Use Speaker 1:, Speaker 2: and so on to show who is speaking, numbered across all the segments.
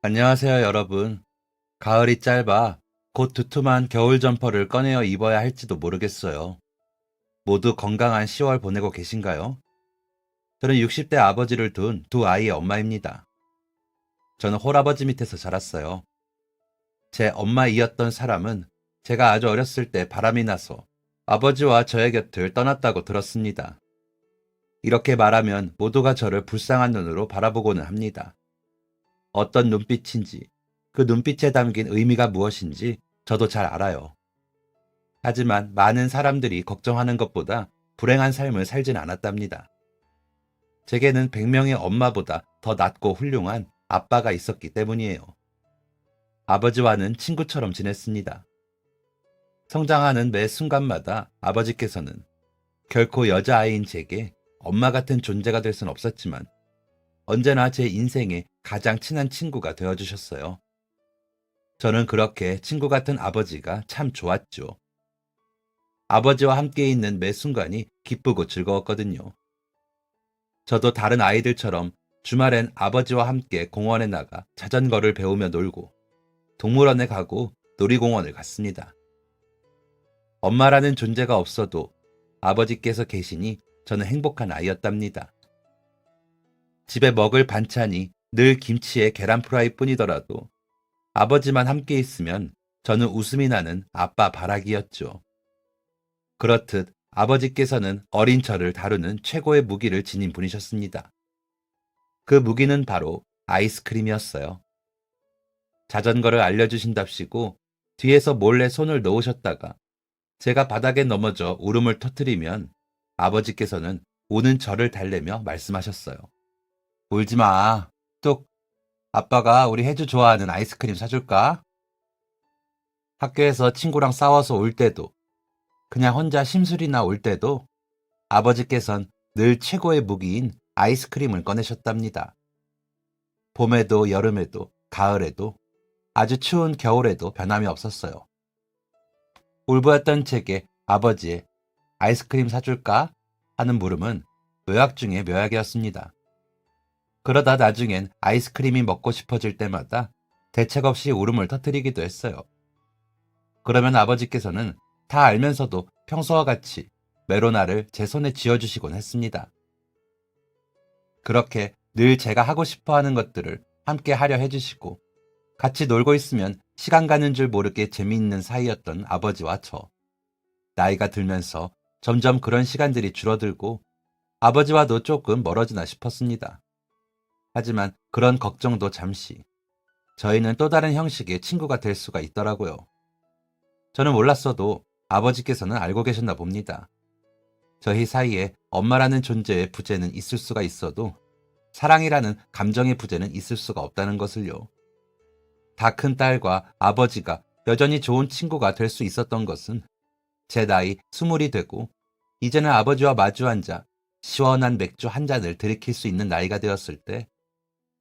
Speaker 1: 안녕하세요, 여러분. 가을이 짧아 곧 두툼한 겨울 점퍼를 꺼내어 입어야 할지도 모르겠어요. 모두 건강한 10월 보내고 계신가요? 저는 60대 아버지를 둔 두 아이의 엄마입니다. 저는 홀아버지 밑에서 자랐어요. 제 엄마이었던 사람은 제가 아주 어렸을 때 바람이 나서 아버지와 저의 곁을 떠났다고 들었습니다. 이렇게 말하면 모두가 저를 불쌍한 눈으로 바라보고는 합니다. 어떤 눈빛인지, 그 눈빛에 담긴 의미가 무엇인지 저도 잘 알아요. 하지만 많은 사람들이 걱정하는 것보다 불행한 삶을 살진 않았답니다. 제게는 100명의 엄마보다 더 낫고 훌륭한 아빠가 있었기 때문이에요. 아버지와는 친구처럼 지냈습니다. 성장하는 매 순간마다 아버지께서는 결코 여자아이인 제게 엄마 같은 존재가 될 순 없었지만 언제나 제 인생의 가장 친한 친구가 되어주셨어요. 저는 그렇게 친구 같은 아버지가 참 좋았죠. 아버지와 함께 있는 매 순간이 기쁘고 즐거웠거든요. 저도 다른 아이들처럼 주말엔 아버지와 함께 공원에 나가 자전거를 배우며 놀고 동물원에 가고 놀이공원을 갔습니다. 엄마라는 존재가 없어도 아버지께서 계시니 저는 행복한 아이였답니다. 집에 먹을 반찬이 늘 김치에 계란 프라이 뿐이더라도 아버지만 함께 있으면 저는 웃음이 나는 아빠 바라기였죠. 그렇듯 아버지께서는 어린 저를 다루는 최고의 무기를 지닌 분이셨습니다. 그 무기는 바로 아이스크림이었어요. 자전거를 알려주신답시고 뒤에서 몰래 손을 넣으셨다가 제가 바닥에 넘어져 울음을 터뜨리면 아버지께서는 우는 저를 달래며 말씀하셨어요. 울지 마. 뚝. 아빠가 우리 혜주 좋아하는 아이스크림 사줄까? 학교에서 친구랑 싸워서 올 때도 그냥 혼자 심술이나 올 때도 아버지께선 늘 최고의 무기인 아이스크림을 꺼내셨답니다. 봄에도 여름에도 가을에도 아주 추운 겨울에도 변함이 없었어요. 울부였던 제게 아버지의 아이스크림 사줄까? 하는 물음은 묘약 중에 묘약이었습니다. 그러다 나중엔 아이스크림이 먹고 싶어질 때마다 대책 없이 울음을 터뜨리기도 했어요. 그러면 아버지께서는 다 알면서도 평소와 같이 메로나를 제 손에 쥐어주시곤 했습니다. 그렇게 늘 제가 하고 싶어 하는 것들을 함께 하려 해주시고 같이 놀고 있으면 시간 가는 줄 모르게 재미있는 사이였던 아버지와 저. 나이가 들면서 점점 그런 시간들이 줄어들고 아버지와도 조금 멀어지나 싶었습니다. 하지만 그런 걱정도 잠시. 저희는 또 다른 형식의 친구가 될 수가 있더라고요. 저는 몰랐어도 아버지께서는 알고 계셨나 봅니다. 저희 사이에 엄마라는 존재의 부재는 있을 수가 있어도 사랑이라는 감정의 부재는 있을 수가 없다는 것을요. 다 큰 딸과 아버지가 여전히 좋은 친구가 될 수 있었던 것은 제 나이 20이 되고 이제는 아버지와 마주 앉아 시원한 맥주 한 잔을 들이킬 수 있는 나이가 되었을 때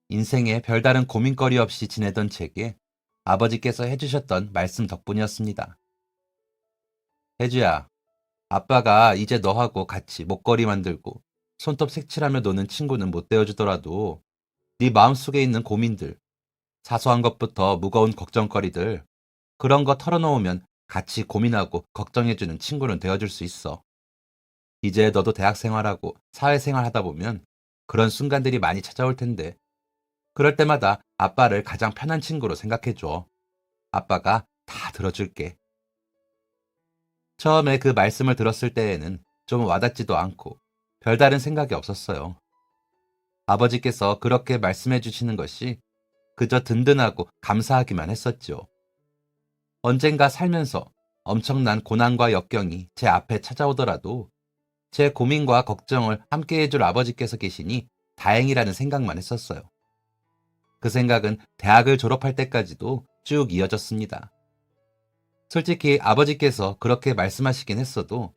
Speaker 1: 인생에 별다른 고민거리 없이 지내던 제게 아버지께서 해주셨던 말씀 덕분이었습니다. 혜주야, 아빠가 이제 너하고 같이 목걸이 만들고 손톱 색칠하며 노는 친구는 못 되어주더라도 네 마음속에 있는 고민들, 사소한 것부터 무거운 걱정거리들, 그런 거 털어놓으면 같이 고민하고 걱정해주는 친구는 되어줄 수 있어. 이제 너도 대학 생활하고 사회생활 하다 보면 그런 순간들이 많이 찾아올 텐데 그럴 때마다 아빠를 가장 편한 친구로 생각해줘. 아빠가 다 들어줄게. 처음에 그 말씀을 들었을 때에는 좀 와닿지도 않고 별다른 생각이 없었어요. 아버지께서 그렇게 말씀해 주시는 것이 그저 든든하고 감사하기만 했었죠. 언젠가 살면서 엄청난 고난과 역경이 제 앞에 찾아오더라도 제 고민과 걱정을 함께 해줄 아버지께서 계시니 다행이라는 생각만 했었어요. 그 생각은 대학을 졸업할 때까지도 쭉 이어졌습니다. 솔직히 아버지께서 그렇게 말씀하시긴 했어도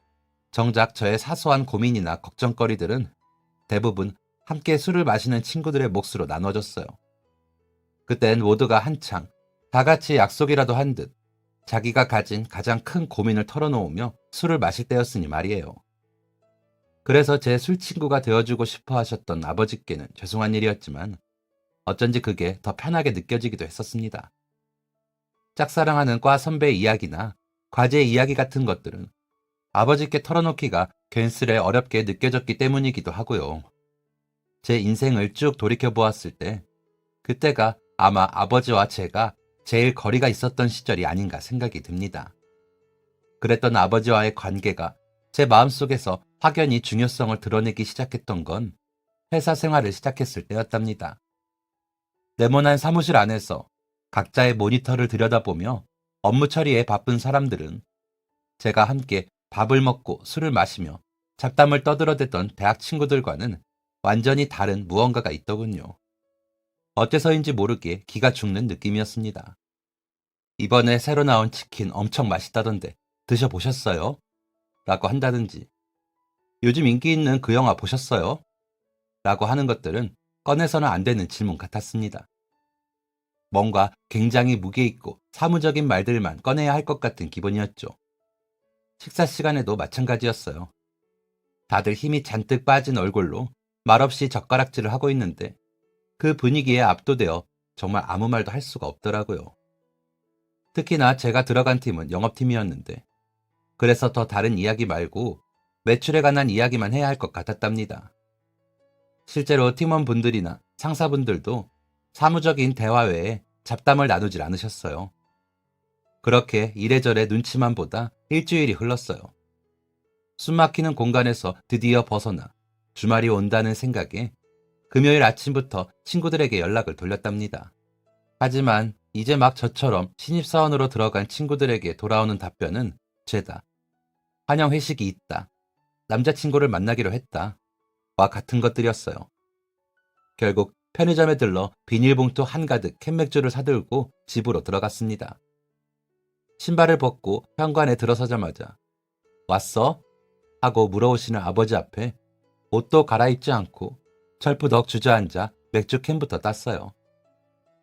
Speaker 1: 정작 저의 사소한 고민이나 걱정거리들은 대부분 함께 술을 마시는 친구들의 몫으로 나눠졌어요. 그땐 모두가 한창 다 같이 약속이라도 한 듯 자기가 가진 가장 큰 고민을 털어놓으며 술을 마실 때였으니 말이에요. 그래서 제 술 친구가 되어주고 싶어 하셨던 아버지께는 죄송한 일이었지만 어쩐지 그게 더 편하게 느껴지기도 했었습니다. 짝사랑하는 과 선배 이야기나 과제 이야기 같은 것들은 아버지께 털어놓기가 괜스레 어렵게 느껴졌기 때문이기도 하고요. 제 인생을 쭉 돌이켜 보았을 때 그때가 아마 아버지와 제가 제일 거리가 있었던 시절이 아닌가 생각이 듭니다. 그랬던 아버지와의 관계가 제 마음속에서 확연히 중요성을 드러내기 시작했던 건 회사 생활을 시작했을 때였답니다. 네모난 사무실 안에서 각자의 모니터를 들여다보며 업무 처리에 바쁜 사람들은 제가 함께 밥을 먹고 술을 마시며 잡담을 떠들어대던 대학 친구들과는 완전히 다른 무언가가 있더군요. 어째서인지 모르게 기가 죽는 느낌이었습니다. 이번에 새로 나온 치킨 엄청 맛있다던데 드셔보셨어요? 라고 한다든지, 요즘 인기 있는 그 영화 보셨어요? 라고 하는 것들은 꺼내서는 안 되는 질문 같았습니다. 뭔가 굉장히 무게 있고 사무적인 말들만 꺼내야 할 것 같은 기분이었죠. 식사 시간에도 마찬가지였어요. 다들 힘이 잔뜩 빠진 얼굴로 말없이 젓가락질을 하고 있는데 그 분위기에 압도되어 정말 아무 말도 할 수가 없더라고요. 특히나 제가 들어간 팀은 영업팀이었는데 그래서 더 다른 이야기 말고 매출에 관한 이야기만 해야 할 것 같았답니다. 실제로 팀원분들이나 상사분들도 사무적인 대화 외에 잡담을 나누질 않으셨어요. 그렇게 이래저래 눈치만 보다 일주일이 흘렀어요. 숨막히는 공간에서 드디어 벗어나 주말이 온다는 생각에 금요일 아침부터 친구들에게 연락을 돌렸답니다. 하지만 이제 막 저처럼 신입사원으로 들어간 친구들에게 돌아오는 답변은 죄다. 환영 회식이 있다. 남자친구를 만나기로 했다. 와 같은 것들이었어요. 결국 편의점에 들러 비닐봉투 한가득 캔맥주를 사들고 집으로 들어갔습니다. 신발을 벗고 현관에 들어서자마자 왔어? 하고 물어오시는 아버지 앞에 옷도 갈아입지 않고 철푸덕 주저앉아 맥주 캔부터 땄어요.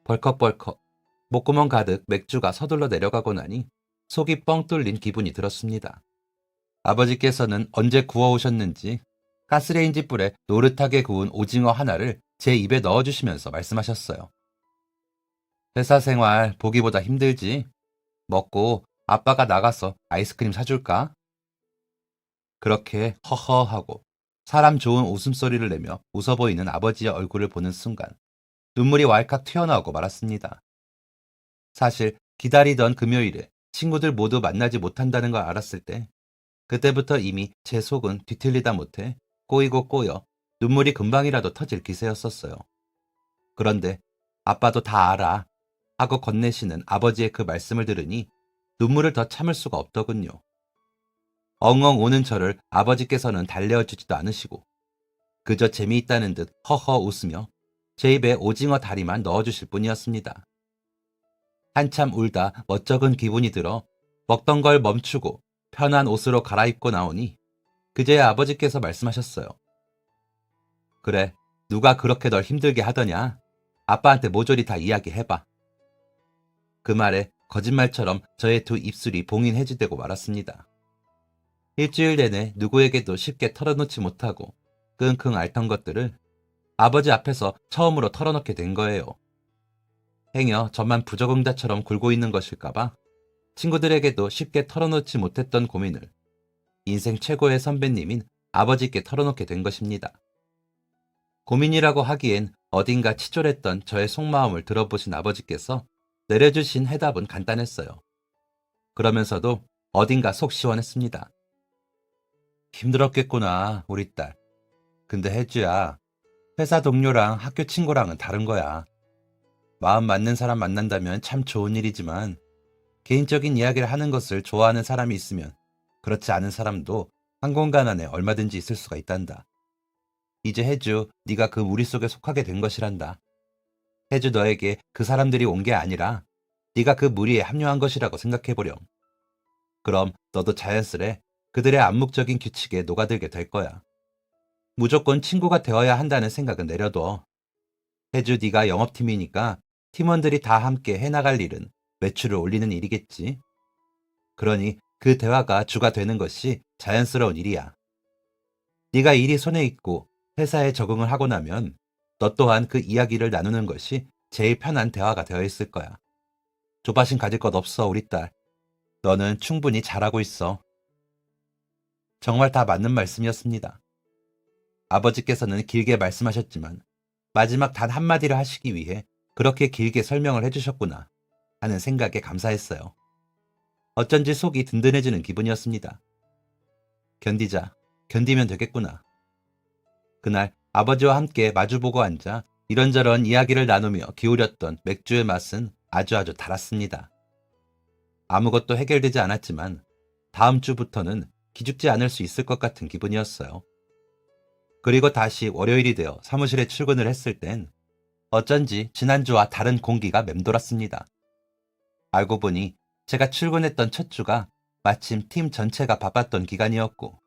Speaker 1: 벌컥벌컥 목구멍 가득 맥주가 서둘러 내려가고 나니 속이 뻥 뚫린 기분이 들었습니다. 아버지께서는 언제 구워오셨는지 가스레인지 불에 노릇하게 구운 오징어 하나를 제 입에 넣어주시면서 말씀하셨어요. 회사 생활 보기보다 힘들지? 먹고 아빠가 나가서 아이스크림 사줄까? 그렇게 허허하고 사람 좋은 웃음소리를 내며 웃어 보이는 아버지의 얼굴을 보는 순간 눈물이 왈칵 튀어나오고 말았습니다. 사실 기다리던 금요일에 친구들 모두 만나지 못한다는 걸 알았을 때 그때부터 이미 제 속은 뒤틀리다 못해 꼬이고 꼬여 눈물이 금방이라도 터질 기세였었어요. 그런데 아빠도 다 알아 하고 건네시는 아버지의 그 말씀을 들으니 눈물을 더 참을 수가 없더군요. 엉엉 우는 저를 아버지께서는 달래어주지도 않으시고 그저 재미있다는 듯 허허 웃으며 제 입에 오징어 다리만 넣어주실 뿐이었습니다. 한참 울다 멋쩍은 기분이 들어 먹던 걸 멈추고 편한 옷으로 갈아입고 나오니 그제야 아버지께서 말씀하셨어요. 그래, 누가 그렇게 널 힘들게 하더냐? 아빠한테 모조리 다 이야기해봐. 그 말에 거짓말처럼 저의 두 입술이 봉인 해지되고 말았습니다. 일주일 내내 누구에게도 쉽게 털어놓지 못하고 끙끙 앓던 것들을 아버지 앞에서 처음으로 털어놓게 된 거예요. 행여 저만 부적응자처럼 굴고 있는 것일까봐 친구들에게도 쉽게 털어놓지 못했던 고민을 인생 최고의 선배님인 아버지께 털어놓게 된 것입니다. 고민이라고 하기엔 어딘가 치졸했던 저의 속마음을 들어보신 아버지께서 내려주신 해답은 간단했어요. 그러면서도 어딘가 속 시원했습니다. 힘들었겠구나, 우리 딸. 근데 혜주야, 회사 동료랑 학교 친구랑은 다른 거야. 마음 맞는 사람 만난다면 참 좋은 일이지만 개인적인 이야기를 하는 것을 좋아하는 사람이 있으면 그렇지 않은 사람도 한 공간 안에 얼마든지 있을 수가 있단다. 이제 혜주, 네가 그 무리 속에 속하게 된 것이란다. 혜주 너에게 그 사람들이 온 게 아니라 네가 그 무리에 합류한 것이라고 생각해보렴. 그럼 너도 자연스레 그들의 암묵적인 규칙에 녹아들게 될 거야. 무조건 친구가 되어야 한다는 생각은 내려둬. 혜주 네가 영업팀이니까 팀원들이 다 함께 해나갈 일은 매출을 올리는 일이겠지. 그러니 그 대화가 주가 되는 것이 자연스러운 일이야. 네가 일이 손에 있고 회사에 적응을 하고 나면 너 또한 그 이야기를 나누는 것이 제일 편한 대화가 되어 있을 거야. 조바심 가질 것 없어, 우리 딸. 너는 충분히 잘하고 있어. 정말 다 맞는 말씀이었습니다. 아버지께서는 길게 말씀하셨지만 마지막 단 한마디를 하시기 위해 그렇게 길게 설명을 해주셨구나 하는 생각에 감사했어요. 어쩐지 속이 든든해지는 기분이었습니다. 견디자, 견디면 되겠구나. 그날 아버지와 함께 마주보고 앉아 이런저런 이야기를 나누며 기울였던 맥주의 맛은 아주 달았습니다. 아무것도 해결되지 않았지만 다음 주부터는 기죽지 않을 수 있을 것 같은 기분이었어요. 그리고 다시 월요일이 되어 사무실에 출근을 했을 땐 어쩐지 지난주와 다른 공기가 맴돌았습니다. 알고 보니 제가 출근했던 첫 주가 마침 팀 전체가 바빴던 기간이었고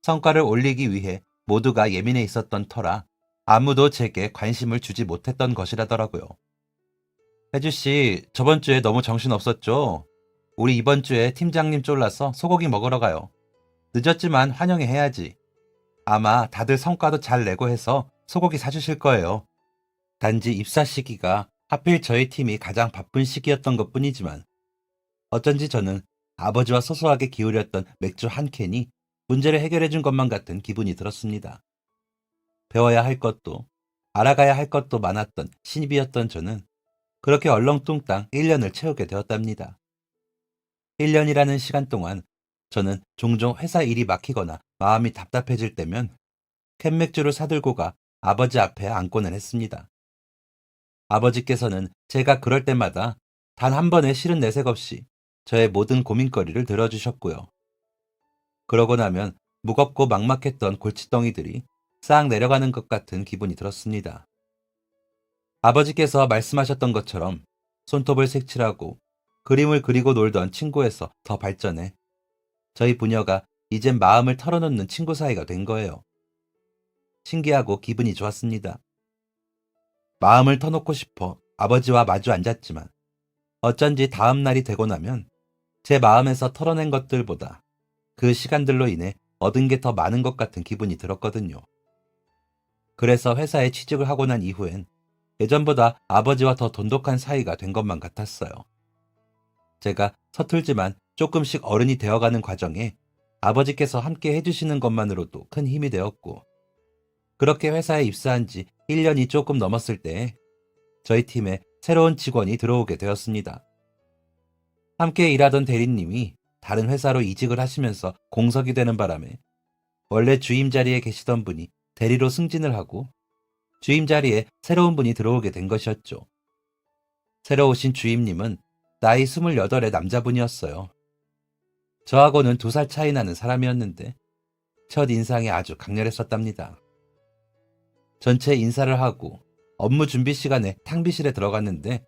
Speaker 1: 성과를 올리기 위해 모두가 예민해 있었던 터라 아무도 제게 관심을 주지 못했던 것이라더라고요. 혜주씨, 저번 주에 너무 정신없었죠? 우리 이번 주에 팀장님 쫄라서 소고기 먹으러 가요. 늦었지만 환영해 해야지. 아마 다들 성과도 잘 내고 해서 소고기 사주실 거예요. 단지 입사 시기가 하필 저희 팀이 가장 바쁜 시기였던 것 뿐이지만 어쩐지 저는 아버지와 소소하게 기울였던 맥주 한 캔이 문제를 해결해 준 것만 같은 기분이 들었습니다. 배워야 할 것도 알아가야 할 것도 많았던 신입이었던 저는 그렇게 얼렁뚱땅 1년을 채우게 되었답니다. 1년이라는 시간 동안 저는 종종 회사 일이 막히거나 마음이 답답해질 때면 캔맥주를 사들고 가 아버지 앞에 앉고는 했습니다. 아버지께서는 제가 그럴 때마다 단 한 번의 싫은 내색 없이 저의 모든 고민거리를 들어주셨고요. 그러고 나면 무겁고 막막했던 골칫덩이들이 싹 내려가는 것 같은 기분이 들었습니다. 아버지께서 말씀하셨던 것처럼 손톱을 색칠하고 그림을 그리고 놀던 친구에서 더 발전해 저희 부녀가 이젠 마음을 털어놓는 친구 사이가 된 거예요. 신기하고 기분이 좋았습니다. 마음을 터놓고 싶어 아버지와 마주 앉았지만 어쩐지 다음 날이 되고 나면 제 마음에서 털어낸 것들보다 그 시간들로 인해 얻은 게 더 많은 것 같은 기분이 들었거든요. 그래서 회사에 취직을 하고 난 이후엔 예전보다 아버지와 더 돈독한 사이가 된 것만 같았어요. 제가 서툴지만 조금씩 어른이 되어가는 과정에 아버지께서 함께 해주시는 것만으로도 큰 힘이 되었고 그렇게 회사에 입사한 지 1년이 조금 넘었을 때 저희 팀에 새로운 직원이 들어오게 되었습니다. 함께 일하던 대리님이 다른 회사로 이직을 하시면서 공석이 되는 바람에 원래 주임 자리에 계시던 분이 대리로 승진을 하고 주임 자리에 새로운 분이 들어오게 된 것이었죠. 새로 오신 주임님은 나이 28의 남자분이었어요. 저하고는 2살 차이 나는 사람이었는데 첫 인상이 아주 강렬했었답니다. 전체 인사를 하고 업무 준비 시간에 탕비실에 들어갔는데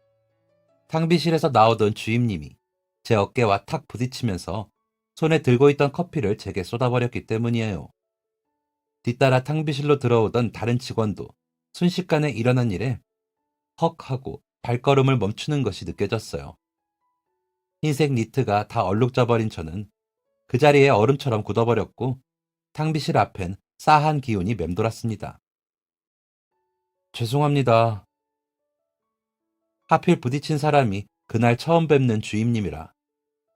Speaker 1: 탕비실에서 나오던 주임님이 제 어깨와 탁 부딪히면서 손에 들고 있던 커피를 제게 쏟아버렸기 때문이에요. 뒤따라 탕비실로 들어오던 다른 직원도 순식간에 일어난 일에 헉 하고 발걸음을 멈추는 것이 느껴졌어요. 흰색 니트가 다 얼룩져버린 저는 그 자리에 얼음처럼 굳어버렸고 탕비실 앞엔 싸한 기운이 맴돌았습니다. 죄송합니다. 하필 부딪힌 사람이 그날 처음 뵙는 주임님이라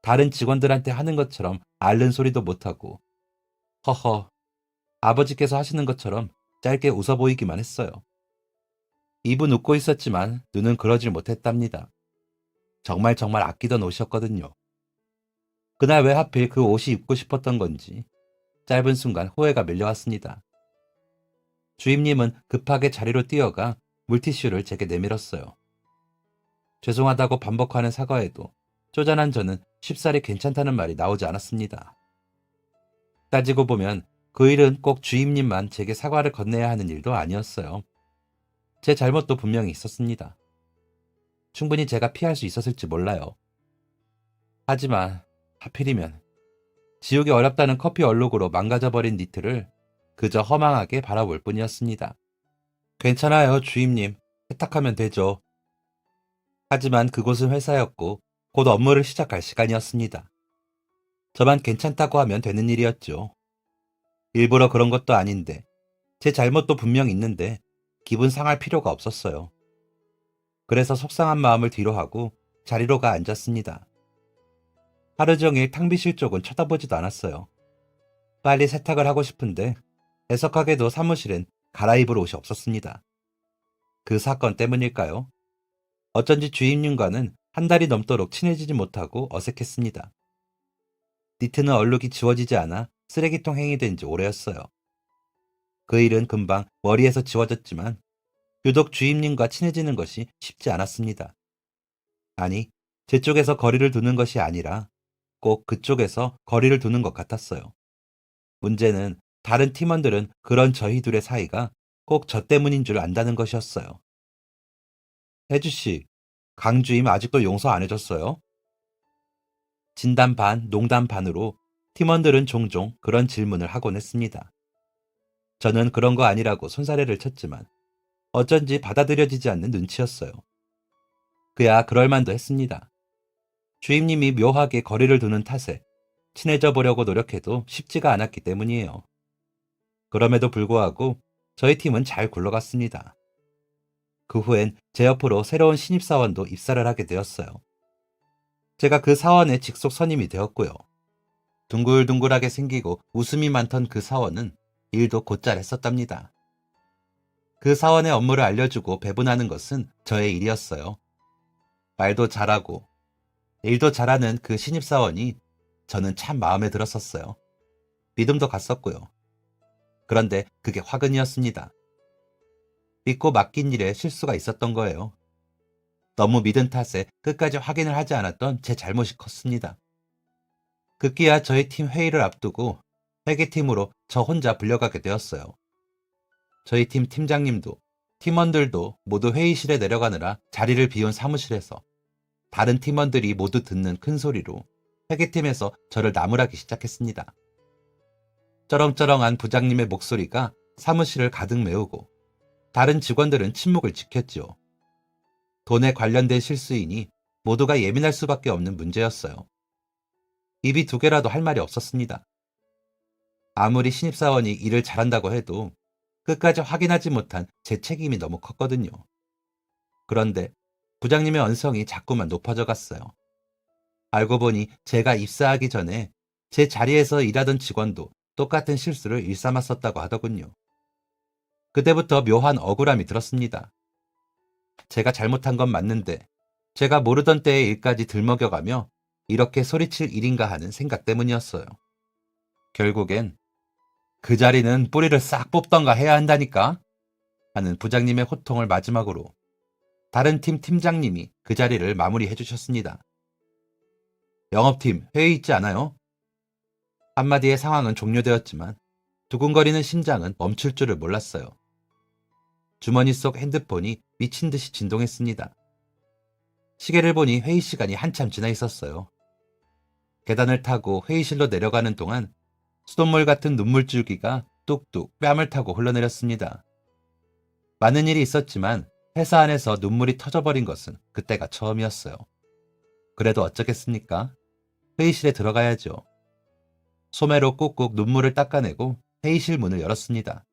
Speaker 1: 다른 직원들한테 하는 것처럼 앓는 소리도 못하고 허허 아버지께서 하시는 것처럼 짧게 웃어 보이기만 했어요. 입은 웃고 있었지만 눈은 그러질 못했답니다. 정말 아끼던 옷이었거든요. 그날 왜 하필 그 옷이 입고 싶었던 건지 짧은 순간 후회가 밀려왔습니다. 주임님은 급하게 자리로 뛰어가 물티슈를 제게 내밀었어요. 죄송하다고 반복하는 사과에도 쪼잔한 저는 쉽사리 괜찮다는 말이 나오지 않았습니다. 따지고 보면 그 일은 꼭 주임님만 제게 사과를 건네야 하는 일도 아니었어요. 제 잘못도 분명히 있었습니다. 충분히 제가 피할 수 있었을지 몰라요. 하지만 하필이면 지우기 어렵다는 커피 얼룩으로 망가져버린 니트를 그저 허망하게 바라볼 뿐이었습니다. 괜찮아요, 주임님. 세탁하면 되죠. 하지만 그곳은 회사였고 곧 업무를 시작할 시간이었습니다. 저만 괜찮다고 하면 되는 일이었죠. 일부러 그런 것도 아닌데 제 잘못도 분명 있는데 기분 상할 필요가 없었어요. 그래서 속상한 마음을 뒤로 하고 자리로 가 앉았습니다. 하루 종일 탕비실 쪽은 쳐다보지도 않았어요. 빨리 세탁을 하고 싶은데 애석하게도 사무실엔 갈아입을 옷이 없었습니다. 그 사건 때문일까요? 어쩐지 주임님과는 한 달이 넘도록 친해지지 못하고 어색했습니다. 니트는 얼룩이 지워지지 않아 쓰레기통 행위 된 지 오래였어요. 그 일은 금방 머리에서 지워졌지만 유독 주임님과 친해지는 것이 쉽지 않았습니다. 아니, 제 쪽에서 거리를 두는 것이 아니라 꼭 그쪽에서 거리를 두는 것 같았어요. 문제는 다른 팀원들은 그런 저희 둘의 사이가 꼭 저 때문인 줄 안다는 것이었어요. 혜주씨, 강주임 아직도 용서 안 해줬어요? 진담 반, 농담 반으로 팀원들은 종종 그런 질문을 하곤 했습니다. 저는 그런 거 아니라고 손사래를 쳤지만 어쩐지 받아들여지지 않는 눈치였어요. 그야 그럴 만도 했습니다. 주임님이 묘하게 거리를 두는 탓에 친해져 보려고 노력해도 쉽지가 않았기 때문이에요. 그럼에도 불구하고 저희 팀은 잘 굴러갔습니다. 그 후엔 제 옆으로 새로운 신입사원도 입사를 하게 되었어요. 제가 그 사원의 직속 선임이 되었고요. 둥글둥글하게 생기고 웃음이 많던 그 사원은 일도 곧잘 했었답니다. 그 사원의 업무를 알려주고 배분하는 것은 저의 일이었어요. 말도 잘하고 일도 잘하는 그 신입사원이 저는 참 마음에 들었었어요. 믿음도 갔었고요. 그런데 그게 화근이었습니다. 믿고 맡긴 일에 실수가 있었던 거예요. 너무 믿은 탓에 끝까지 확인을 하지 않았던 제 잘못이 컸습니다. 급기야 저희 팀 회의를 앞두고 회계팀으로 저 혼자 불려가게 되었어요. 저희 팀 팀장님도 팀원들도 모두 회의실에 내려가느라 자리를 비운 사무실에서 다른 팀원들이 모두 듣는 큰 소리로 회계팀에서 저를 나무라기 시작했습니다. 쩌렁쩌렁한 부장님의 목소리가 사무실을 가득 메우고 다른 직원들은 침묵을 지켰지요. 돈에 관련된 실수이니 모두가 예민할 수밖에 없는 문제였어요. 입이 두 개라도 할 말이 없었습니다. 아무리 신입사원이 일을 잘한다고 해도 끝까지 확인하지 못한 제 책임이 너무 컸거든요. 그런데 부장님의 언성이 자꾸만 높아져 갔어요. 알고 보니 제가 입사하기 전에 제 자리에서 일하던 직원도 똑같은 실수를 일삼았었다고 하더군요. 그때부터 묘한 억울함이 들었습니다. 제가 잘못한 건 맞는데 제가 모르던 때의 일까지 들먹여가며 이렇게 소리칠 일인가 하는 생각 때문이었어요. 결국엔 그 자리는 뿌리를 싹 뽑던가 해야 한다니까 하는 부장님의 호통을 마지막으로 다른 팀 팀장님이 그 자리를 마무리해 주셨습니다. 영업팀 회의 있지 않아요? 한마디에 상황은 종료되었지만 두근거리는 심장은 멈출 줄을 몰랐어요. 주머니 속 핸드폰이 미친 듯이 진동했습니다. 시계를 보니 회의 시간이 한참 지나 있었어요. 계단을 타고 회의실로 내려가는 동안 수돗물 같은 눈물줄기가 뚝뚝 뺨을 타고 흘러내렸습니다. 많은 일이 있었지만 회사 안에서 눈물이 터져버린 것은 그때가 처음이었어요. 그래도 어쩌겠습니까? 회의실에 들어가야죠. 소매로 꾹꾹 눈물을 닦아내고 회의실 문을 열었습니다.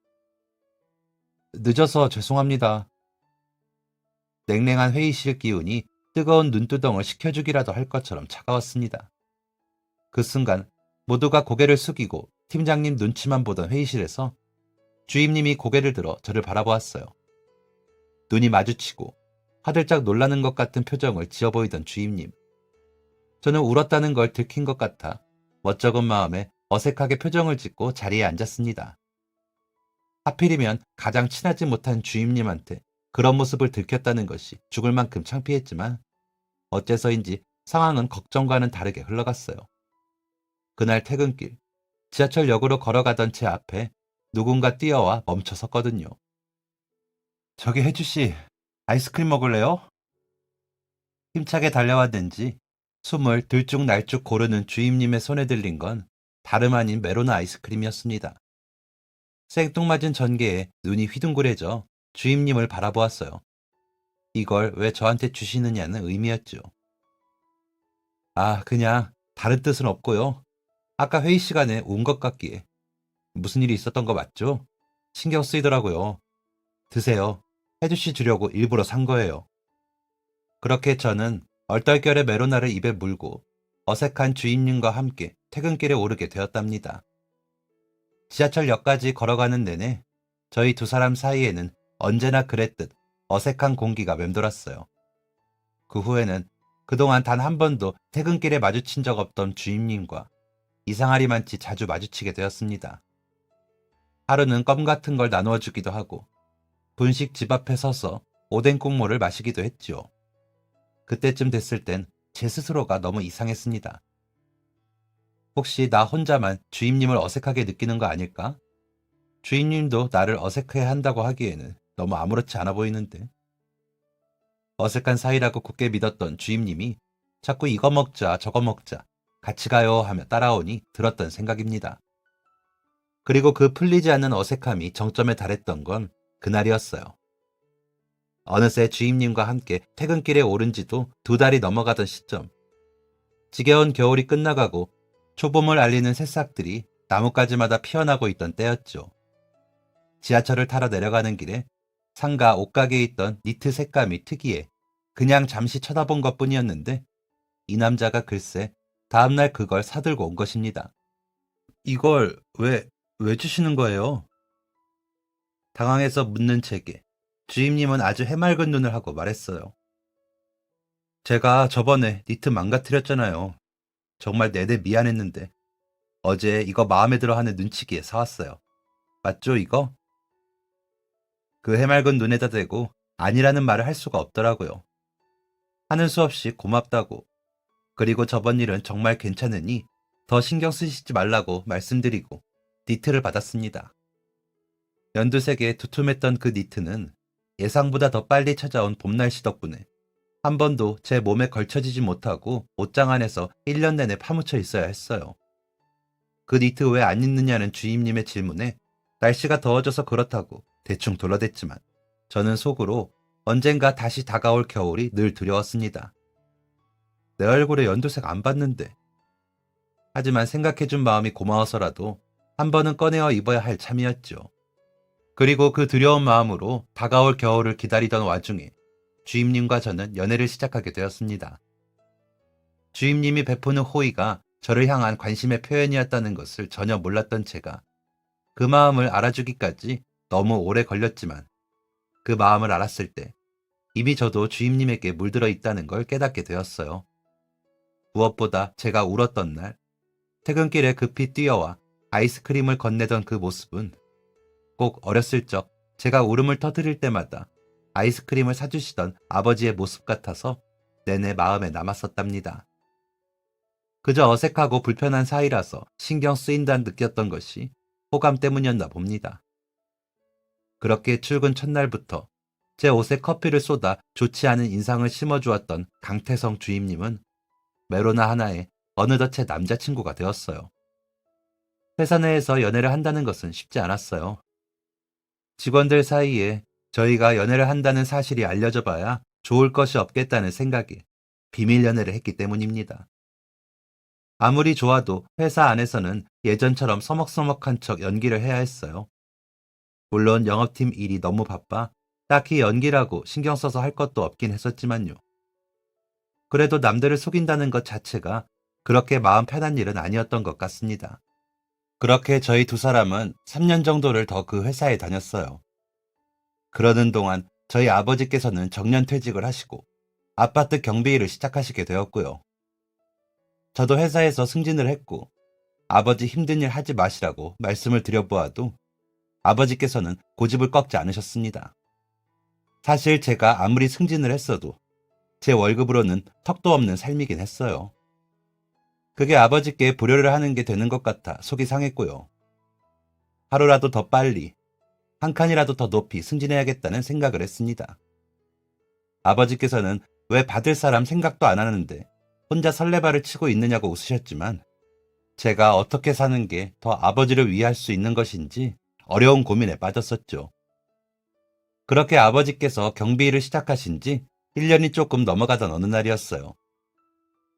Speaker 1: 늦어서 죄송합니다. 냉랭한 회의실 기운이 뜨거운 눈두덩을 식혀주기라도 할 것처럼 차가웠습니다. 그 순간 모두가 고개를 숙이고 팀장님 눈치만 보던 회의실에서 주임님이 고개를 들어 저를 바라보았어요. 눈이 마주치고 화들짝 놀라는 것 같은 표정을 지어 보이던 주임님. 저는 울었다는 걸 들킨 것 같아 멋쩍은 마음에 어색하게 표정을 짓고 자리에 앉았습니다. 하필이면 가장 친하지 못한 주임님한테 그런 모습을 들켰다는 것이 죽을 만큼 창피했지만 어째서인지 상황은 걱정과는 다르게 흘러갔어요. 그날 퇴근길 지하철역으로 걸어가던 제 앞에 누군가 뛰어와 멈춰 섰거든요. 저기 혜주씨, 아이스크림 먹을래요? 힘차게 달려왔는지 숨을 들쭉날쭉 고르는 주임님의 손에 들린 건 다름 아닌 메로나 아이스크림이었습니다. 생뚱맞은 전개에 눈이 휘둥그레져 주임님을 바라보았어요. 이걸 왜 저한테 주시느냐는 의미였죠. 아, 그냥 다른 뜻은 없고요. 아까 회의 시간에 운 것 같기에. 무슨 일이 있었던 거 맞죠? 신경 쓰이더라고요. 드세요. 해주시 주려고 일부러 산 거예요. 그렇게 저는 얼떨결에 메로나를 입에 물고 어색한 주임님과 함께 퇴근길에 오르게 되었답니다. 지하철역까지 걸어가는 내내 저희 두 사람 사이에는 언제나 그랬듯 어색한 공기가 맴돌았어요. 그 후에는 그동안 단 한 번도 퇴근길에 마주친 적 없던 주임님과 이상하리만치 자주 마주치게 되었습니다. 하루는 껌 같은 걸 나누어 주기도 하고 분식 집 앞에 서서 오뎅 국물을 마시기도 했지요. 그때쯤 됐을 땐 제 스스로가 너무 이상했습니다. 혹시 나 혼자만 주임님을 어색하게 느끼는 거 아닐까? 주임님도 나를 어색해 한다고 하기에는 너무 아무렇지 않아 보이는데. 어색한 사이라고 굳게 믿었던 주임님이 자꾸 이거 먹자 저거 먹자 같이 가요 하며 따라오니 들었던 생각입니다. 그리고 그 풀리지 않는 어색함이 정점에 달했던 건 그날이었어요. 어느새 주임님과 함께 퇴근길에 오른 지도 2달이 넘어가던 시점. 지겨운 겨울이 끝나가고 초봄을 알리는 새싹들이 나뭇가지마다 피어나고 있던 때였죠. 지하철을 타러 내려가는 길에 상가 옷가게에 있던 니트 색감이 특이해 그냥 잠시 쳐다본 것뿐이었는데 이 남자가 글쎄 다음날 그걸 사들고 온 것입니다. 이걸 왜 주시는 거예요? 당황해서 묻는 제게 주임님은 아주 해맑은 눈을 하고 말했어요. 제가 저번에 니트 망가뜨렸잖아요. 정말 내내 미안했는데 어제 이거 마음에 들어 하는 눈치기에 사왔어요. 맞죠 이거? 그 해맑은 눈에다 대고 아니라는 말을 할 수가 없더라고요. 하는 수 없이 고맙다고 그리고 저번 일은 정말 괜찮으니 더 신경 쓰시지 말라고 말씀드리고 니트를 받았습니다. 연두색에 두툼했던 그 니트는 예상보다 더 빨리 찾아온 봄 날씨 덕분에 한 번도 제 몸에 걸쳐지지 못하고 옷장 안에서 1년 내내 파묻혀 있어야 했어요. 그 니트 왜 안 입느냐는 주임님의 질문에 날씨가 더워져서 그렇다고 대충 둘러댔지만 저는 속으로 언젠가 다시 다가올 겨울이 늘 두려웠습니다. 내 얼굴에 연두색 안 봤는데. 하지만 생각해준 마음이 고마워서라도 한 번은 꺼내어 입어야 할 참이었죠. 그리고 그 두려운 마음으로 다가올 겨울을 기다리던 와중에 주임님과 저는 연애를 시작하게 되었습니다. 주임님이 베푸는 호의가 저를 향한 관심의 표현이었다는 것을 전혀 몰랐던 제가 그 마음을 알아주기까지 너무 오래 걸렸지만 그 마음을 알았을 때 이미 저도 주임님에게 물들어 있다는 걸 깨닫게 되었어요. 무엇보다 제가 울었던 날, 퇴근길에 급히 뛰어와 아이스크림을 건네던 그 모습은 꼭 어렸을 적 제가 울음을 터뜨릴 때마다 아이스크림을 사주시던 아버지의 모습 같아서 내내 마음에 남았었답니다. 그저 어색하고 불편한 사이라서 신경 쓰인다는 느꼈던 것이 호감 때문이었나 봅니다. 그렇게 출근 첫날부터 제 옷에 커피를 쏟아 좋지 않은 인상을 심어주었던 강태성 주임님은 메로나 하나에 어느덧 제 남자친구가 되었어요. 회사 내에서 연애를 한다는 것은 쉽지 않았어요. 직원들 사이에 저희가 연애를 한다는 사실이 알려져 봐야 좋을 것이 없겠다는 생각에 비밀 연애를 했기 때문입니다. 아무리 좋아도 회사 안에서는 예전처럼 서먹서먹한 척 연기를 해야 했어요. 물론 영업팀 일이 너무 바빠 딱히 연기라고 신경 써서 할 것도 없긴 했었지만요. 그래도 남들을 속인다는 것 자체가 그렇게 마음 편한 일은 아니었던 것 같습니다. 그렇게 저희 두 사람은 3년 정도를 더 그 회사에 다녔어요. 그러는 동안 저희 아버지께서는 정년퇴직을 하시고 아파트 경비 일을 시작하시게 되었고요. 저도 회사에서 승진을 했고 아버지 힘든 일 하지 마시라고 말씀을 드려보아도 아버지께서는 고집을 꺾지 않으셨습니다. 사실 제가 아무리 승진을 했어도 제 월급으로는 턱도 없는 삶이긴 했어요. 그게 아버지께 불효를 하는 게 되는 것 같아 속이 상했고요. 하루라도 더 빨리, 한 칸이라도 더 높이 승진해야겠다는 생각을 했습니다. 아버지께서는 왜 받을 사람 생각도 안 하는데 혼자 설레발을 치고 있느냐고 웃으셨지만 제가 어떻게 사는 게 더 아버지를 위할 수 있는 것인지 어려운 고민에 빠졌었죠. 그렇게 아버지께서 경비일을 시작하신 지 1년이 조금 넘어가던 어느 날이었어요.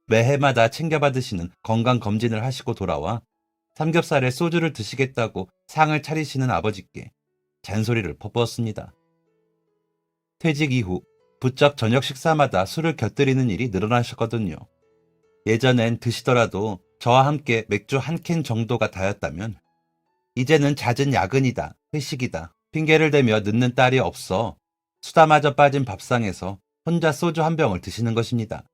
Speaker 1: 매해마다 챙겨받으시는 건강검진을 하시고 돌아와 삼겹살에 소주를 드시겠다고 상을 차리시는 아버지께 잔소리를 퍼부었습니다. 퇴직 이후 부쩍 저녁 식사마다 술을 곁들이는 일이 늘어나셨거든요. 예전엔 드시더라도 저와 함께 맥주 한 캔 정도가 다였다면 이제는 잦은 야근이다, 회식이다, 핑계를 대며 늦는 딸이 없어 수다마저 빠진 밥상에서 혼자 소주 한 병을 드시는 것입니다.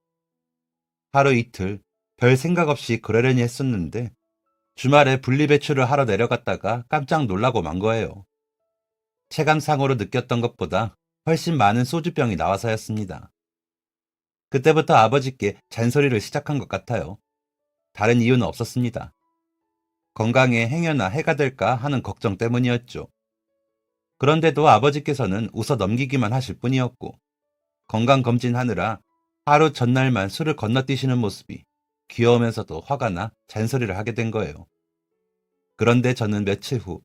Speaker 1: 하루 이틀 별 생각 없이 그러려니 했었는데 주말에 분리배출을 하러 내려갔다가 깜짝 놀라고 만 거예요. 체감상으로 느꼈던 것보다 훨씬 많은 소주병이 나와서였습니다. 그때부터 아버지께 잔소리를 시작한 것 같아요. 다른 이유는 없었습니다. 건강에 행여나 해가 될까 하는 걱정 때문이었죠. 그런데도 아버지께서는 웃어 넘기기만 하실 뿐이었고 건강검진하느라 하루 전날만 술을 건너뛰시는 모습이 귀여우면서도 화가 나 잔소리를 하게 된 거예요. 그런데 저는 며칠 후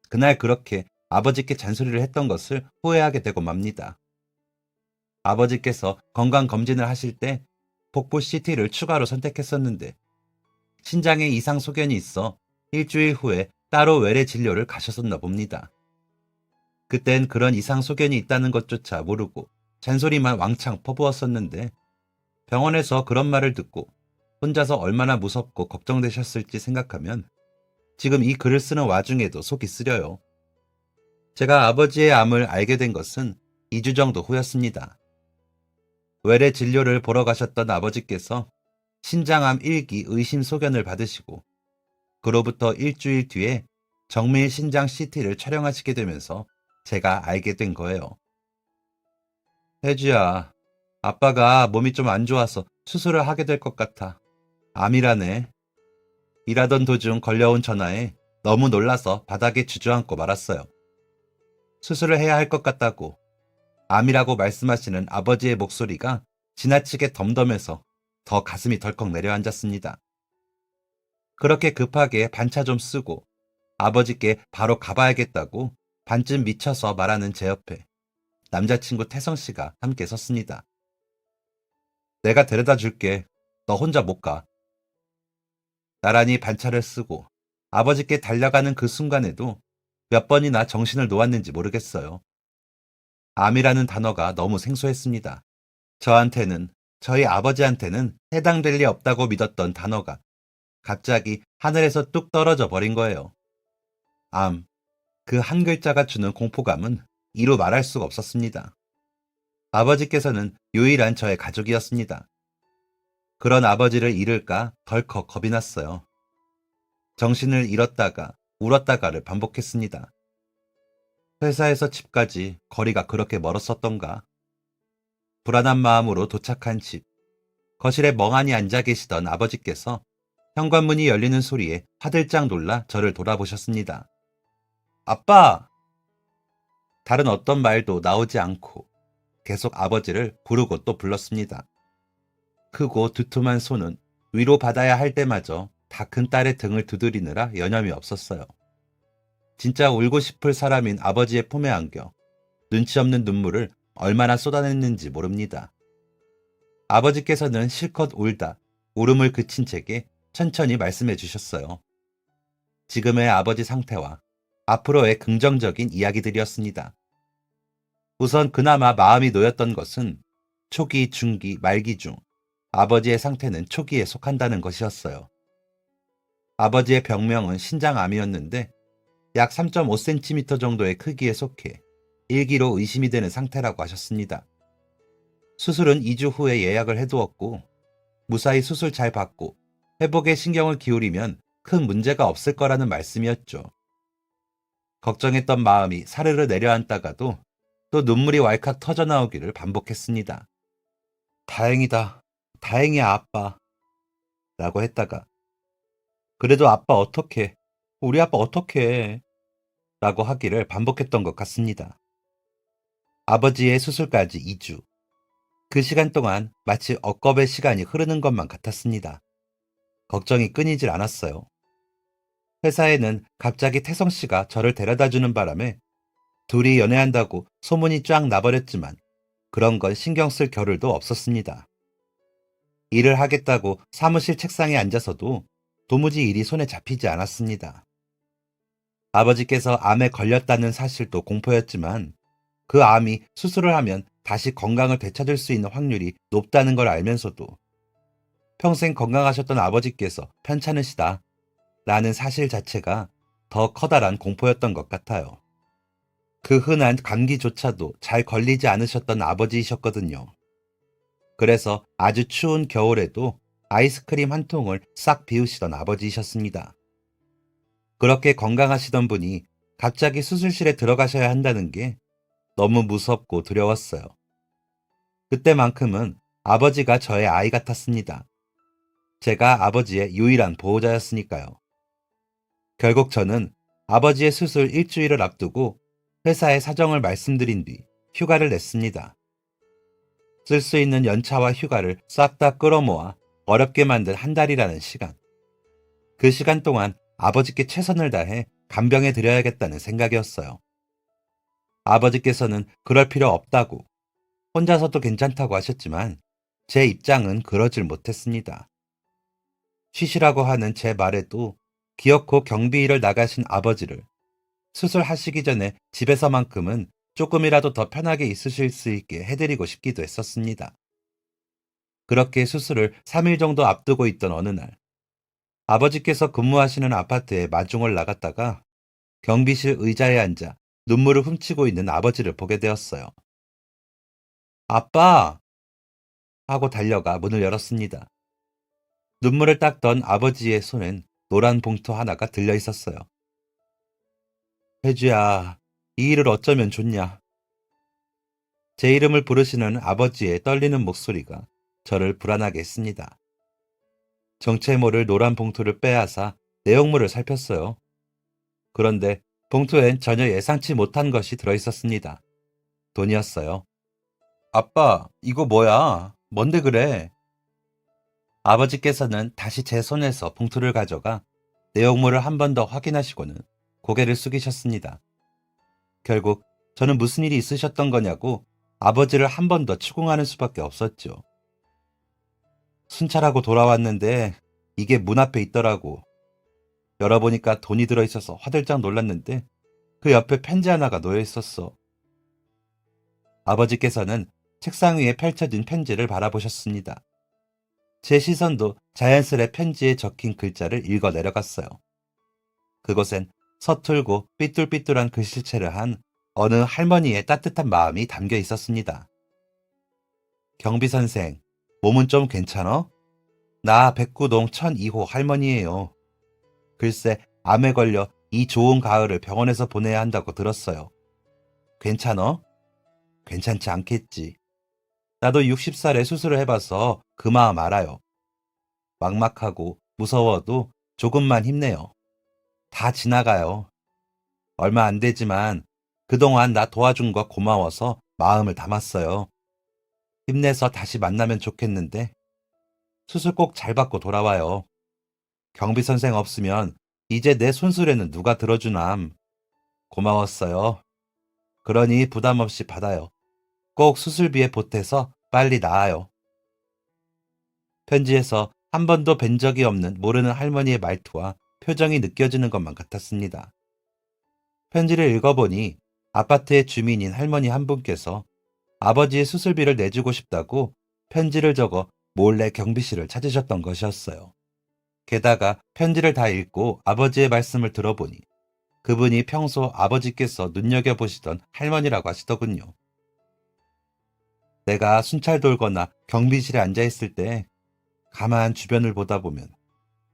Speaker 1: 그날 그렇게 아버지께 잔소리를 했던 것을 후회하게 되고 맙니다. 아버지께서 건강검진을 하실 때 복부 CT를 추가로 선택했었는데 신장에 이상 소견이 있어 일주일 후에 따로 외래 진료를 가셨었나 봅니다. 그땐 그런 이상 소견이 있다는 것조차 모르고 잔소리만 왕창 퍼부었었는데 병원에서 그런 말을 듣고 혼자서 얼마나 무섭고 걱정되셨을지 생각하면 지금 이 글을 쓰는 와중에도 속이 쓰려요. 제가 아버지의 암을 알게 된 것은 2주 정도 후였습니다. 외래 진료를 보러 가셨던 아버지께서 신장암 1기 의심 소견을 받으시고 그로부터 일주일 뒤에 정밀 신장 CT를 촬영하시게 되면서 제가 알게 된 거예요. 혜주야, 아빠가 몸이 좀 안 좋아서 수술을 하게 될 것 같아. 암이라네. 일하던 도중 걸려온 전화에 너무 놀라서 바닥에 주저앉고 말았어요. 수술을 해야 할 것 같다고 암이라고 말씀하시는 아버지의 목소리가 지나치게 덤덤해서 더 가슴이 덜컥 내려앉았습니다. 그렇게 급하게 반차 좀 쓰고 아버지께 바로 가봐야겠다고 반쯤 미쳐서 말하는 제 옆에 남자친구 태성씨가 함께 섰습니다. 내가 데려다 줄게. 너 혼자 못 가. 나란히 반차를 쓰고 아버지께 달려가는 그 순간에도 몇 번이나 정신을 놓았는지 모르겠어요. 암이라는 단어가 너무 생소했습니다. 저한테는, 저희 아버지한테는 해당될 리 없다고 믿었던 단어가 갑자기 하늘에서 뚝 떨어져 버린 거예요. 암, 그 한 글자가 주는 공포감은 이루 말할 수가 없었습니다. 아버지께서는 유일한 저의 가족이었습니다. 그런 아버지를 잃을까 덜컥 겁이 났어요. 정신을 잃었다가 울었다가를 반복했습니다. 회사에서 집까지 거리가 그렇게 멀었었던가. 불안한 마음으로 도착한 집. 거실에 멍하니 앉아 계시던 아버지께서 현관문이 열리는 소리에 화들짝 놀라 저를 돌아보셨습니다. 아빠! 다른 어떤 말도 나오지 않고 계속 아버지를 부르고 또 불렀습니다. 크고 두툼한 손은 위로 받아야 할 때마저 다 큰 딸의 등을 두드리느라 여념이 없었어요. 진짜 울고 싶을 사람인 아버지의 품에 안겨 눈치 없는 눈물을 얼마나 쏟아냈는지 모릅니다. 아버지께서는 실컷 울다 울음을 그친 제게 천천히 말씀해 주셨어요. 지금의 아버지 상태와 앞으로의 긍정적인 이야기들이었습니다. 우선 그나마 마음이 놓였던 것은 초기, 중기, 말기 중 아버지의 상태는 초기에 속한다는 것이었어요. 아버지의 병명은 신장암이었는데 약 3.5cm 정도의 크기에 속해 1기로 의심이 되는 상태라고 하셨습니다. 수술은 2주 후에 예약을 해두었고 무사히 수술 잘 받고 회복에 신경을 기울이면 큰 문제가 없을 거라는 말씀이었죠. 걱정했던 마음이 사르르 내려앉다가도 또 눈물이 왈칵 터져나오기를 반복했습니다. 다행이다. 다행이야 아빠. 라고 했다가 그래도 아빠 어떡해. 우리 아빠 어떡해. 라고 하기를 반복했던 것 같습니다. 아버지의 수술까지 2주. 그 시간 동안 마치 억겁의 시간이 흐르는 것만 같았습니다. 걱정이 끊이질 않았어요. 회사에는 갑자기 태성씨가 저를 데려다주는 바람에 둘이 연애한다고 소문이 쫙 나버렸지만 그런 건 신경 쓸 겨를도 없었습니다. 일을 하겠다고 사무실 책상에 앉아서도 도무지 일이 손에 잡히지 않았습니다. 아버지께서 암에 걸렸다는 사실도 공포였지만 그 암이 수술을 하면 다시 건강을 되찾을 수 있는 확률이 높다는 걸 알면서도 평생 건강하셨던 아버지께서 편찮으시다 라는 사실 자체가 더 커다란 공포였던 것 같아요. 그 흔한 감기조차도 잘 걸리지 않으셨던 아버지이셨거든요. 그래서 아주 추운 겨울에도 아이스크림 한 통을 싹 비우시던 아버지이셨습니다. 그렇게 건강하시던 분이 갑자기 수술실에 들어가셔야 한다는 게 너무 무섭고 두려웠어요. 그때만큼은 아버지가 저의 아이 같았습니다. 제가 아버지의 유일한 보호자였으니까요. 결국 저는 아버지의 수술 일주일을 앞두고 회사에 사정을 말씀드린 뒤 휴가를 냈습니다. 쓸 수 있는 연차와 휴가를 싹 다 끌어모아 어렵게 만든 한 달이라는 시간. 그 시간 동안 아버지께 최선을 다해 간병해 드려야겠다는 생각이었어요. 아버지께서는 그럴 필요 없다고, 혼자서도 괜찮다고 하셨지만 제 입장은 그러질 못했습니다. 쉬시라고 하는 제 말에도 기어코 경비일을 나가신 아버지를 수술하시기 전에 집에서만큼은 조금이라도 더 편하게 있으실 수 있게 해드리고 싶기도 했었습니다. 그렇게 수술을 3일 정도 앞두고 있던 어느 날, 아버지께서 근무하시는 아파트에 마중을 나갔다가 경비실 의자에 앉아 눈물을 훔치고 있는 아버지를 보게 되었어요. 아빠! 하고 달려가 문을 열었습니다. 눈물을 닦던 아버지의 손엔 노란 봉투 하나가 들려 있었어요. 혜주야, 이 일을 어쩌면 좋냐? 제 이름을 부르시는 아버지의 떨리는 목소리가 저를 불안하게 했습니다. 정체 모를 노란 봉투를 빼앗아 내용물을 살폈어요. 그런데 봉투엔 전혀 예상치 못한 것이 들어있었습니다. 돈이었어요. 아빠, 이거 뭐야? 뭔데 그래? 아버지께서는 다시 제 손에서 봉투를 가져가 내용물을 한 번 더 확인하시고는 고개를 숙이셨습니다. 결국 저는 무슨 일이 있으셨던 거냐고 아버지를 한 번 더 추궁하는 수밖에 없었죠. 순찰하고 돌아왔는데 이게 문 앞에 있더라고. 열어보니까 돈이 들어있어서 화들짝 놀랐는데 그 옆에 편지 하나가 놓여 있었어. 아버지께서는 책상 위에 펼쳐진 편지를 바라보셨습니다. 제 시선도 자연스레 편지에 적힌 글자를 읽어 내려갔어요. 그곳엔 서툴고 삐뚤삐뚤한 글씨체를 한 어느 할머니의 따뜻한 마음이 담겨 있었습니다. 경비 선생, 몸은 좀 괜찮어? 나 백구동 1002호 할머니예요. 글쎄, 암에 걸려 이 좋은 가을을 병원에서 보내야 한다고 들었어요. 괜찮어? 괜찮지 않겠지. 나도 60살에 수술을 해봐서 그 마음 알아요. 막막하고 무서워도 조금만 힘내요. 다 지나가요. 얼마 안 되지만 그동안 나 도와준 거 고마워서 마음을 담았어요. 힘내서 다시 만나면 좋겠는데 수술 꼭 잘 받고 돌아와요. 경비 선생 없으면 이제 내 손수레는 누가 들어주남. 고마웠어요. 그러니 부담 없이 받아요. 꼭 수술비에 보태서 빨리 나아요. 편지에서 한 번도 뵌 적이 없는 모르는 할머니의 말투와 표정이 느껴지는 것만 같았습니다. 편지를 읽어보니 아파트의 주민인 할머니 한 분께서 아버지의 수술비를 내주고 싶다고 편지를 적어 몰래 경비실을 찾으셨던 것이었어요. 게다가 편지를 다 읽고 아버지의 말씀을 들어보니 그분이 평소 아버지께서 눈여겨보시던 할머니라고 하시더군요. 내가 순찰 돌거나 경비실에 앉아있을 때 가만 주변을 보다 보면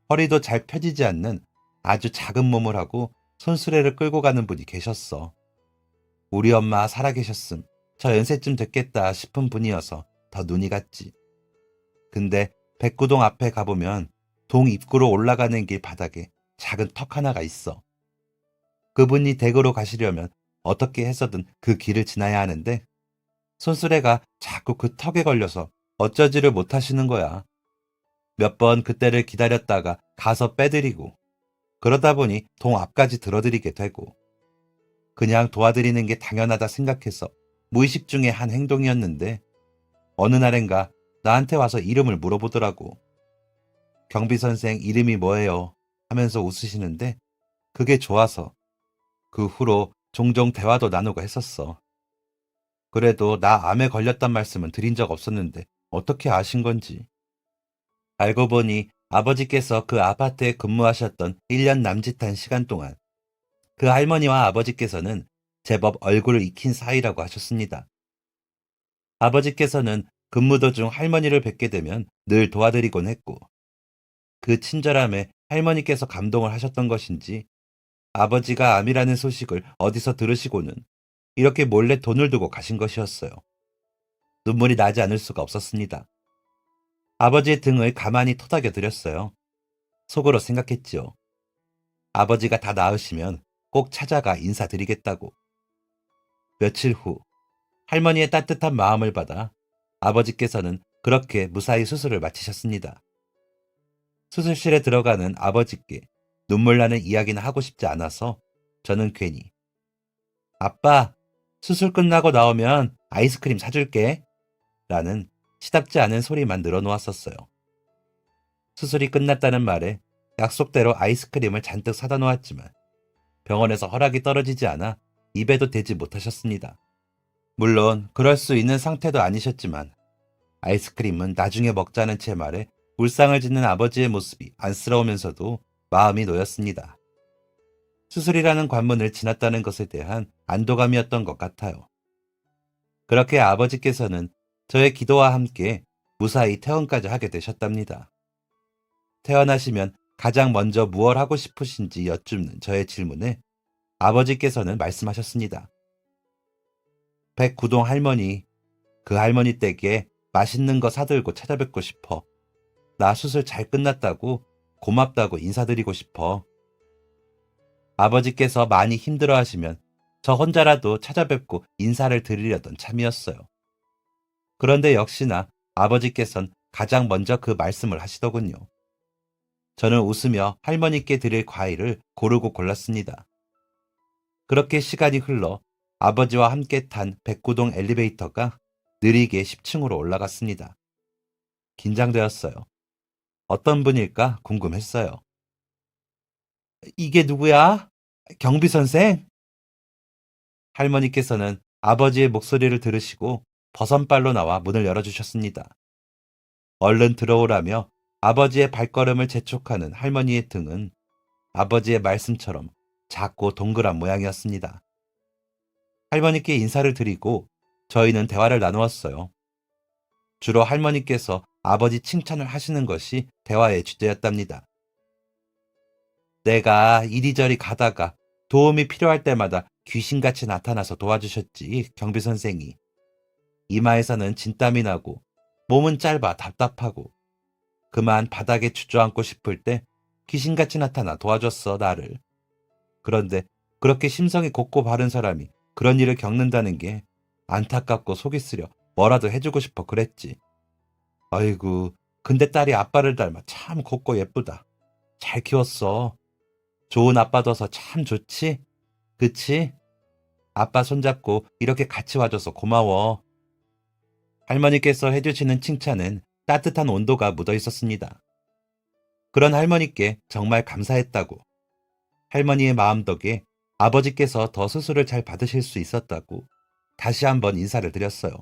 Speaker 1: 허리도 잘 펴지지 않는 아주 작은 몸을 하고 손수레를 끌고 가는 분이 계셨어. 우리 엄마 살아계셨음 저 연세쯤 됐겠다 싶은 분이어서 더 눈이 갔지. 근데 백구동 앞에 가보면 동 입구로 올라가는 길 바닥에 작은 턱 하나가 있어. 그분이 댁으로 가시려면 어떻게 해서든 그 길을 지나야 하는데 손수레가 자꾸 그 턱에 걸려서 어쩌지를 못하시는 거야. 몇 번 그때를 기다렸다가 가서 빼드리고 그러다 보니 동 앞까지 들어드리게 되고 그냥 도와드리는 게 당연하다 생각해서 무의식 중에 한 행동이었는데 어느 날엔가 나한테 와서 이름을 물어보더라고. 경비 선생 이름이 뭐예요? 하면서 웃으시는데 그게 좋아서 그 후로 종종 대화도 나누고 했었어. 그래도 나 암에 걸렸단 말씀은 드린 적 없었는데 어떻게 아신 건지. 알고 보니 아버지께서 그 아파트에 근무하셨던 1년 남짓한 시간 동안 그 할머니와 아버지께서는 제법 얼굴을 익힌 사이라고 하셨습니다. 아버지께서는 근무 도중 할머니를 뵙게 되면 늘 도와드리곤 했고 그 친절함에 할머니께서 감동을 하셨던 것인지 아버지가 암이라는 소식을 어디서 들으시고는 이렇게 몰래 돈을 두고 가신 것이었어요. 눈물이 나지 않을 수가 없었습니다. 아버지의 등을 가만히 토닥여 드렸어요. 속으로 생각했지요. 아버지가 다 나으시면 꼭 찾아가 인사드리겠다고. 며칠 후 할머니의 따뜻한 마음을 받아 아버지께서는 그렇게 무사히 수술을 마치셨습니다. 수술실에 들어가는 아버지께 눈물 나는 이야기는 하고 싶지 않아서 저는 괜히 아빠, 수술 끝나고 나오면 아이스크림 사줄게 라는 시답지 않은 소리만 늘어놓았었어요. 수술이 끝났다는 말에 약속대로 아이스크림을 잔뜩 사다 놓았지만 병원에서 허락이 떨어지지 않아 입에도 대지 못하셨습니다. 물론 그럴 수 있는 상태도 아니셨지만 아이스크림은 나중에 먹자는 제 말에 울상을 짓는 아버지의 모습이 안쓰러우면서도 마음이 놓였습니다. 수술이라는 관문을 지났다는 것에 대한 안도감이었던 것 같아요. 그렇게 아버지께서는 저의 기도와 함께 무사히 퇴원까지 하게 되셨답니다. 퇴원하시면 가장 먼저 무얼 하고 싶으신지 여쭙는 저의 질문에 아버지께서는 말씀하셨습니다. 백구동 할머니, 그 할머니 댁에 맛있는 거 사들고 찾아뵙고 싶어. 나 수술 잘 끝났다고 고맙다고 인사드리고 싶어. 아버지께서 많이 힘들어 하시면 저 혼자라도 찾아뵙고 인사를 드리려던 참이었어요. 그런데 역시나 아버지께선 가장 먼저 그 말씀을 하시더군요. 저는 웃으며 할머니께 드릴 과일을 고르고 골랐습니다. 그렇게 시간이 흘러 아버지와 함께 탄 백구동 엘리베이터가 느리게 10층으로 올라갔습니다. 긴장되었어요. 어떤 분일까 궁금했어요. 이게 누구야? 경비 선생? 할머니께서는 아버지의 목소리를 들으시고 버선발로 나와 문을 열어주셨습니다. 얼른 들어오라며 아버지의 발걸음을 재촉하는 할머니의 등은 아버지의 말씀처럼 작고 동그란 모양이었습니다. 할머니께 인사를 드리고 저희는 대화를 나누었어요. 주로 할머니께서 아버지 칭찬을 하시는 것이 대화의 주제였답니다. 내가 이리저리 가다가 도움이 필요할 때마다 귀신같이 나타나서 도와주셨지, 경비 선생이. 이마에서는 진땀이 나고 몸은 짧아 답답하고 그만 바닥에 주저앉고 싶을 때 귀신같이 나타나 도와줬어, 나를. 그런데 그렇게 심성이 곱고 바른 사람이 그런 일을 겪는다는 게 안타깝고 속이 쓰려 뭐라도 해주고 싶어 그랬지. 아이고, 근데 딸이 아빠를 닮아 참 곱고 예쁘다. 잘 키웠어. 좋은 아빠 둬서 참 좋지? 그치? 아빠 손잡고 이렇게 같이 와줘서 고마워. 할머니께서 해주시는 칭찬은 따뜻한 온도가 묻어 있었습니다. 그런 할머니께 정말 감사했다고, 할머니의 마음 덕에 아버지께서 더 수술을 잘 받으실 수 있었다고 다시 한번 인사를 드렸어요.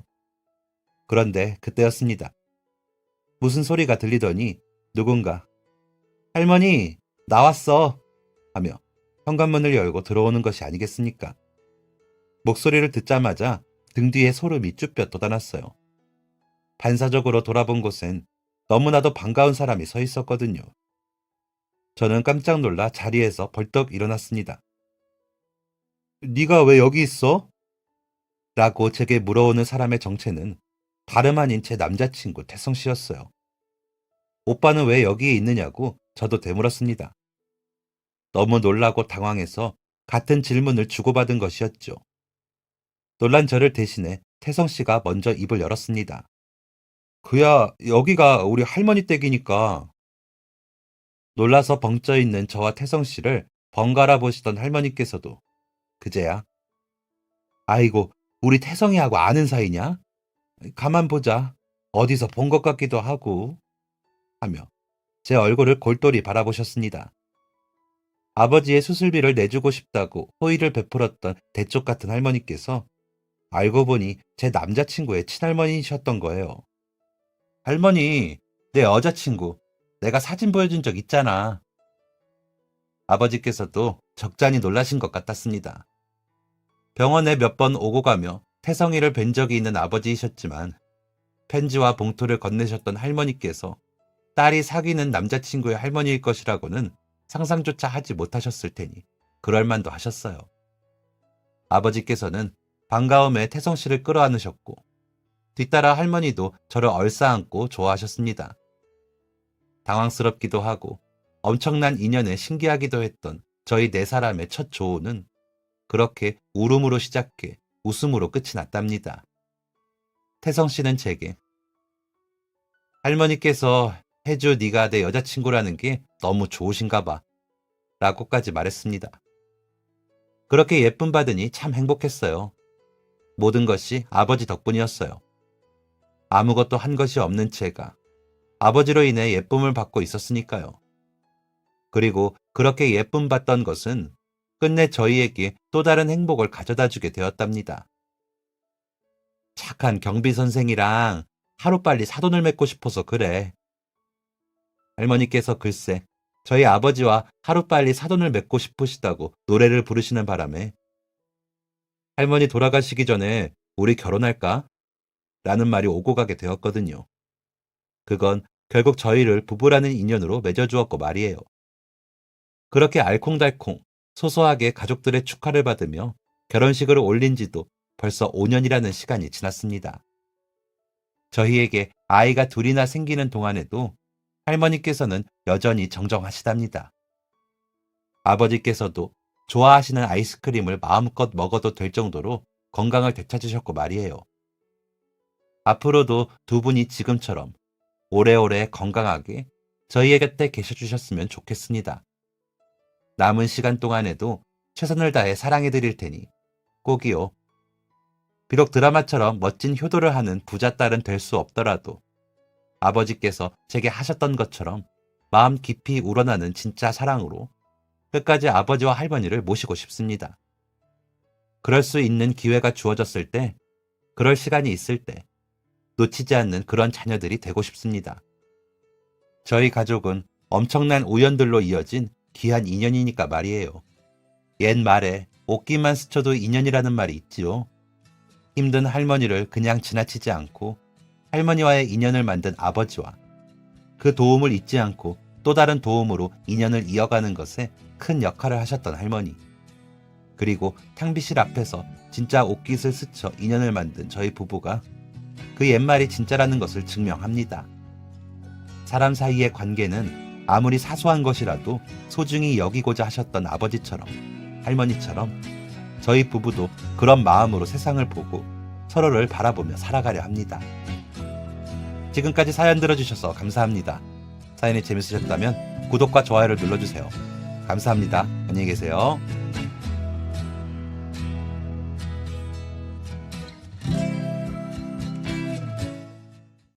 Speaker 1: 그런데 그때였습니다. 무슨 소리가 들리더니 누군가 할머니, 나왔어 하며 현관문을 열고 들어오는 것이 아니겠습니까? 목소리를 듣자마자 등 뒤에 소름이 쭈뼛 돋아났어요. 반사적으로 돌아본 곳엔 너무나도 반가운 사람이 서 있었거든요. 저는 깜짝 놀라 자리에서 벌떡 일어났습니다. 네가 왜 여기 있어? 라고 제게 물어오는 사람의 정체는 다름 아닌 제 남자친구 태성 씨였어요. 오빠는 왜 여기에 있느냐고 저도 되물었습니다. 너무 놀라고 당황해서 같은 질문을 주고받은 것이었죠. 놀란 저를 대신해 태성 씨가 먼저 입을 열었습니다. 그야 여기가 우리 할머니 댁이니까. 놀라서 벙쪄 있는 저와 태성 씨를 번갈아 보시던 할머니께서도 그제야 아이고, 우리 태성이하고 아는 사이냐? 가만 보자. 어디서 본 것 같기도 하고 하며 제 얼굴을 골똘히 바라보셨습니다. 아버지의 수술비를 내주고 싶다고 호의를 베풀었던 대쪽 같은 할머니께서 알고 보니 제 남자친구의 친할머니셨던 거예요. 할머니, 내 여자친구, 내가 사진 보여준 적 있잖아. 아버지께서도 적잖이 놀라신 것 같았습니다. 병원에 몇 번 오고 가며 태성이를 뵌 적이 있는 아버지이셨지만 편지와 봉투를 건네셨던 할머니께서 딸이 사귀는 남자친구의 할머니일 것이라고는 상상조차 하지 못하셨을 테니 그럴 만도 하셨어요. 아버지께서는 반가움에 태성 씨를 끌어안으셨고 뒤따라 할머니도 저를 얼싸안고 좋아하셨습니다. 당황스럽기도 하고 엄청난 인연에 신기하기도 했던 저희 네 사람의 첫 조우는 그렇게 울음으로 시작해 웃음으로 끝이 났답니다. 태성 씨는 제게 할머니께서 혜주 네가 내 여자친구라는 게 너무 좋으신가 봐 라고까지 말했습니다. 그렇게 예쁨 받으니 참 행복했어요. 모든 것이 아버지 덕분이었어요. 아무것도 한 것이 없는 제가 아버지로 인해 예쁨을 받고 있었으니까요. 그리고 그렇게 예쁨 받던 것은 끝내 저희에게 또 다른 행복을 가져다 주게 되었답니다. 착한 경비 선생이랑 하루빨리 사돈을 맺고 싶어서 그래. 할머니께서 글쎄 저희 아버지와 하루빨리 사돈을 맺고 싶으시다고 노래를 부르시는 바람에 할머니 돌아가시기 전에 우리 결혼할까? 라는 말이 오고 가게 되었거든요. 그건 결국 저희를 부부라는 인연으로 맺어주었고 말이에요. 그렇게 알콩달콩 소소하게 가족들의 축하를 받으며 결혼식을 올린 지도 벌써 5년이라는 시간이 지났습니다. 저희에게 아이가 둘이나 생기는 동안에도 할머니께서는 여전히 정정하시답니다. 아버지께서도 좋아하시는 아이스크림을 마음껏 먹어도 될 정도로 건강을 되찾으셨고 말이에요. 앞으로도 두 분이 지금처럼 오래오래 건강하게 저희의 곁에 계셔주셨으면 좋겠습니다. 남은 시간 동안에도 최선을 다해 사랑해드릴 테니 꼭이요. 비록 드라마처럼 멋진 효도를 하는 부자 딸은 될 수 없더라도 아버지께서 제게 하셨던 것처럼 마음 깊이 우러나는 진짜 사랑으로 끝까지 아버지와 할머니를 모시고 싶습니다. 그럴 수 있는 기회가 주어졌을 때, 그럴 시간이 있을 때 놓치지 않는 그런 자녀들이 되고 싶습니다. 저희 가족은 엄청난 우연들로 이어진 귀한 인연이니까 말이에요. 옛말에 옷깃만 스쳐도 인연이라는 말이 있지요. 힘든 할머니를 그냥 지나치지 않고 할머니와의 인연을 만든 아버지와 그 도움을 잊지 않고 또 다른 도움으로 인연을 이어가는 것에 큰 역할을 하셨던 할머니. 그리고 탕비실 앞에서 진짜 옷깃을 스쳐 인연을 만든 저희 부부가 그 옛말이 진짜라는 것을 증명합니다. 사람 사이의 관계는 아무리 사소한 것이라도 소중히 여기고자 하셨던 아버지처럼 할머니처럼 저희 부부도 그런 마음으로 세상을 보고 서로를 바라보며 살아가려 합니다. 지금까지 사연 들어주셔서 감사합니다. 사연이 재밌으셨다면 구독과 좋아요를 눌러주세요. 감사합니다. 안녕히 계세요.